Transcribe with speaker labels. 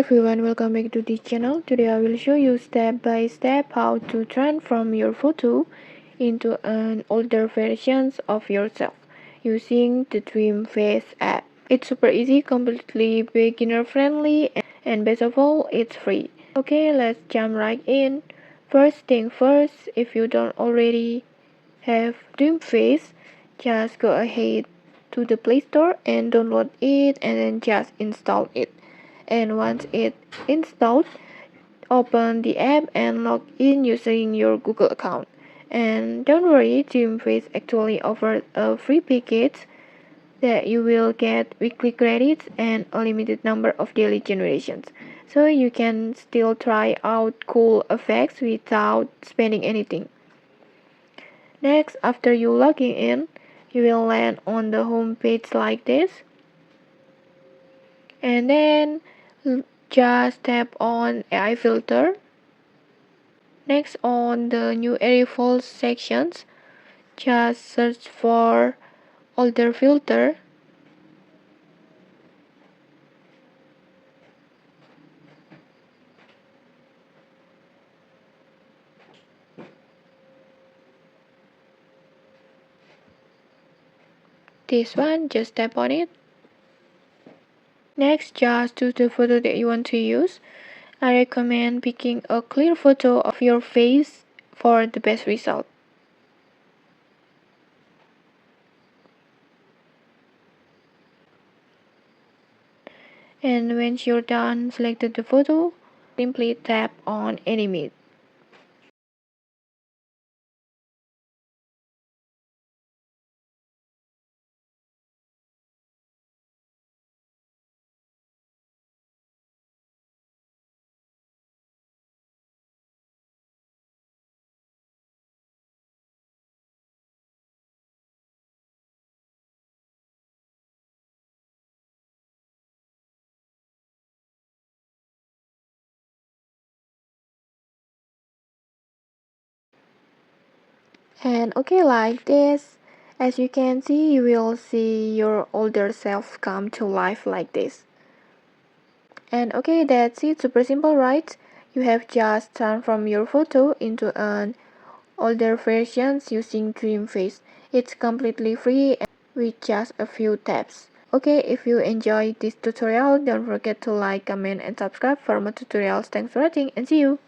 Speaker 1: everyone, welcome back to this channel. Today I will show you step by step how to transform your photo into an older version of yourself using the Dreamface app. It's super easy, completely beginner friendly, and best of all, it's free. Okay, let's jump right in. First thing first, if you don't already have Dreamface, just go ahead to the Play Store and download it and then just install it. And once it's installed, open the app and log in using your Google account. And don't worry, Dreamface actually offers a free package that you will get weekly credits and a limited number of daily generations. So you can still try out cool effects without spending anything. Next, after you logging in, you will land on the home page like this. And then just tap on AI filter. Next, on the new Arifold sections, just search for older filter. This one, just tap on it. Next, just choose the photo that you want to use. I recommend picking a clear photo of your face for the best result. And once you're done selected the photo, simply tap on animate. And okay, like this, as you can see, you will see your older self come to life like this. And okay, that's it. Super simple, right? You have just transformed your photo into an older version using Dreamface. It's completely free with just a few taps. Okay, if you enjoyed this tutorial, don't forget to like, comment, and subscribe for more tutorials. Thanks for watching and see you!